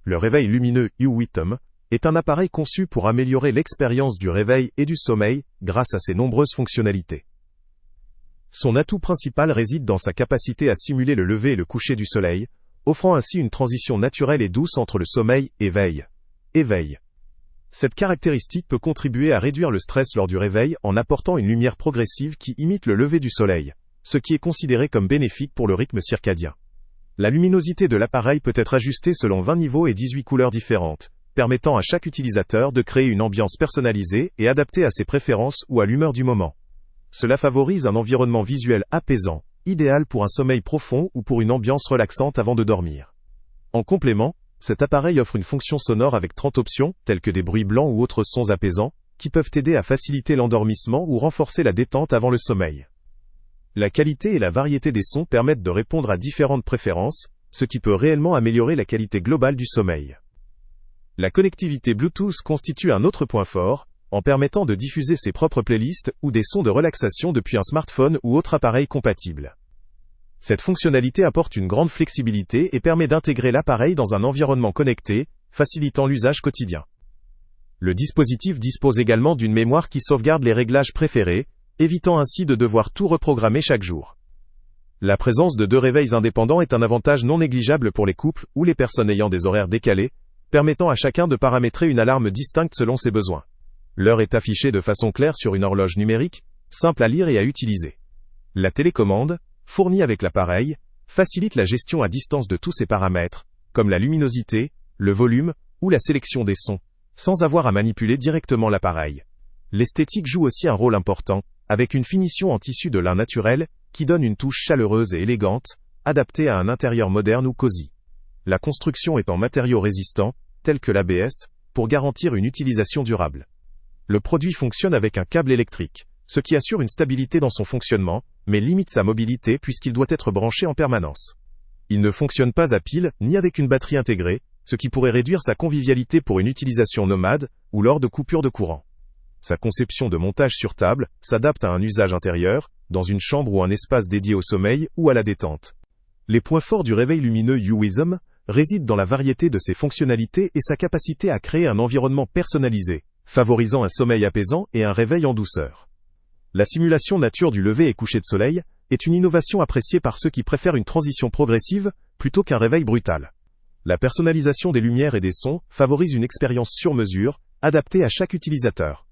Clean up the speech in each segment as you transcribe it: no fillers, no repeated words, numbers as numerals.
Le réveil lumineux YouWiTom est un appareil conçu pour améliorer l'expérience du réveil et du sommeil grâce à ses nombreuses fonctionnalités. Son atout principal réside dans sa capacité à simuler le lever et le coucher du soleil, offrant ainsi une transition naturelle et douce entre le sommeil et éveil. Cette caractéristique peut contribuer à réduire le stress lors du réveil en apportant une lumière progressive qui imite le lever du soleil, ce qui est considéré comme bénéfique pour le rythme circadien. La luminosité de l'appareil peut être ajustée selon 20 niveaux et 18 couleurs différentes, permettant à chaque utilisateur de créer une ambiance personnalisée et adaptée à ses préférences ou à l'humeur du moment. Cela favorise un environnement visuel apaisant, idéal pour un sommeil profond ou pour une ambiance relaxante avant de dormir. En complément, cet appareil offre une fonction sonore avec 30 options, telles que des bruits blancs ou autres sons apaisants, qui peuvent aider à faciliter l'endormissement ou renforcer la détente avant le sommeil. La qualité et la variété des sons permettent de répondre à différentes préférences, ce qui peut réellement améliorer la qualité globale du sommeil. La connectivité Bluetooth constitue un autre point fort, en permettant de diffuser ses propres playlists ou des sons de relaxation depuis un smartphone ou autre appareil compatible. Cette fonctionnalité apporte une grande flexibilité et permet d'intégrer l'appareil dans un environnement connecté, facilitant l'usage quotidien. Le dispositif dispose également d'une mémoire qui sauvegarde les réglages préférés, évitant ainsi de devoir tout reprogrammer chaque jour. La présence de 2 réveils indépendants est un avantage non négligeable pour les couples ou les personnes ayant des horaires décalés, permettant à chacun de paramétrer une alarme distincte selon ses besoins. L'heure est affichée de façon claire sur une horloge numérique, simple à lire et à utiliser. La télécommande, fournie avec l'appareil, facilite la gestion à distance de tous ces paramètres, comme la luminosité, le volume ou la sélection des sons, sans avoir à manipuler directement l'appareil. L'esthétique joue aussi un rôle important, avec une finition en tissu de lin naturel, qui donne une touche chaleureuse et élégante, adaptée à un intérieur moderne ou cosy. La construction est en matériaux résistants, tels que l'ABS, pour garantir une utilisation durable. Le produit fonctionne avec un câble électrique, ce qui assure une stabilité dans son fonctionnement, mais limite sa mobilité puisqu'il doit être branché en permanence. Il ne fonctionne pas à pile, ni avec une batterie intégrée, ce qui pourrait réduire sa convivialité pour une utilisation nomade, ou lors de coupures de courant. Sa conception de montage sur table s'adapte à un usage intérieur, dans une chambre ou un espace dédié au sommeil ou à la détente. Les points forts du réveil lumineux YouWiTom résident dans la variété de ses fonctionnalités et sa capacité à créer un environnement personnalisé, favorisant un sommeil apaisant et un réveil en douceur. La simulation nature du lever et coucher de soleil est une innovation appréciée par ceux qui préfèrent une transition progressive plutôt qu'un réveil brutal. La personnalisation des lumières et des sons favorise une expérience sur mesure, adaptée à chaque utilisateur.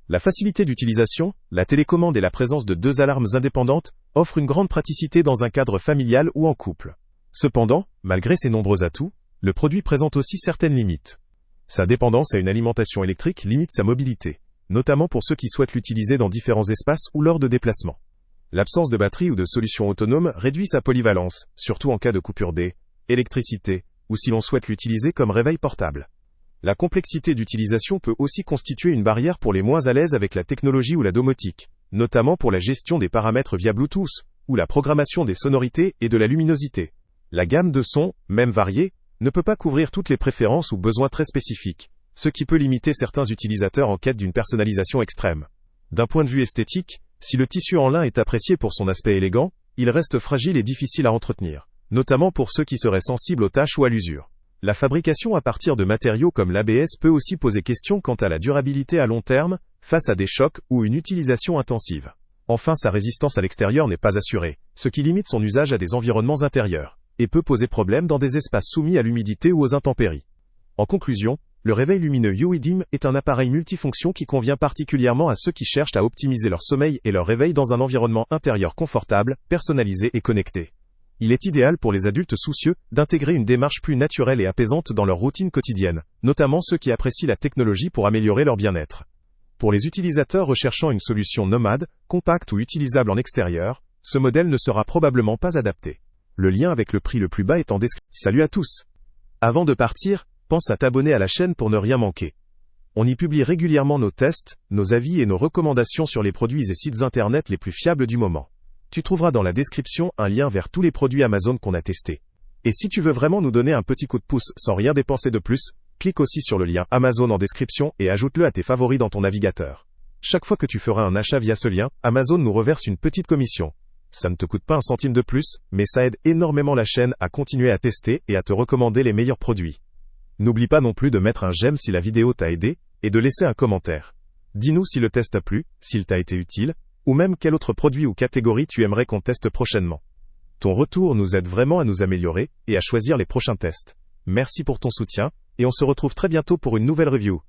La facilité d'utilisation, la télécommande et la présence de 2 alarmes indépendantes offrent une grande praticité dans un cadre familial ou en couple. Cependant, malgré ces nombreux atouts, le produit présente aussi certaines limites. Sa dépendance à une alimentation électrique limite sa mobilité, notamment pour ceux qui souhaitent l'utiliser dans différents espaces ou lors de déplacements. L'absence de batterie ou de solution autonome réduit sa polyvalence, surtout en cas de coupure d'électricité, ou si l'on souhaite l'utiliser comme réveil portable. La complexité d'utilisation peut aussi constituer une barrière pour les moins à l'aise avec la technologie ou la domotique, notamment pour la gestion des paramètres via Bluetooth, ou la programmation des sonorités et de la luminosité. La gamme de sons, même variée, ne peut pas couvrir toutes les préférences ou besoins très spécifiques, ce qui peut limiter certains utilisateurs en quête d'une personnalisation extrême. D'un point de vue esthétique, si le tissu en lin est apprécié pour son aspect élégant, il reste fragile et difficile à entretenir, notamment pour ceux qui seraient sensibles aux taches ou à l'usure. La fabrication à partir de matériaux comme l'ABS peut aussi poser question quant à la durabilité à long terme, face à des chocs ou une utilisation intensive. Enfin, sa résistance à l'extérieur n'est pas assurée, ce qui limite son usage à des environnements intérieurs, et peut poser problème dans des espaces soumis à l'humidité ou aux intempéries. En conclusion, le réveil lumineux YouWiTom est un appareil multifonction qui convient particulièrement à ceux qui cherchent à optimiser leur sommeil et leur réveil dans un environnement intérieur confortable, personnalisé et connecté. Il est idéal pour les adultes soucieux d'intégrer une démarche plus naturelle et apaisante dans leur routine quotidienne, notamment ceux qui apprécient la technologie pour améliorer leur bien-être. Pour les utilisateurs recherchant une solution nomade, compacte ou utilisable en extérieur, ce modèle ne sera probablement pas adapté. Le lien avec le prix le plus bas est en description. Salut à tous! Avant de partir, pense à t'abonner à la chaîne pour ne rien manquer. On y publie régulièrement nos tests, nos avis et nos recommandations sur les produits et sites internet les plus fiables du moment. Tu trouveras dans la description un lien vers tous les produits Amazon qu'on a testés. Et si tu veux vraiment nous donner un petit coup de pouce sans rien dépenser de plus, clique aussi sur le lien Amazon en description et ajoute-le à tes favoris dans ton navigateur. Chaque fois que tu feras un achat via ce lien, Amazon nous reverse une petite commission. Ça ne te coûte pas un centime de plus, mais ça aide énormément la chaîne à continuer à tester et à te recommander les meilleurs produits. N'oublie pas non plus de mettre un j'aime si la vidéo t'a aidé, et de laisser un commentaire. Dis-nous si le test t'a plu, s'il t'a été utile, ou même quel autre produit ou catégorie tu aimerais qu'on teste prochainement. Ton retour nous aide vraiment à nous améliorer, et à choisir les prochains tests. Merci pour ton soutien, et on se retrouve très bientôt pour une nouvelle review.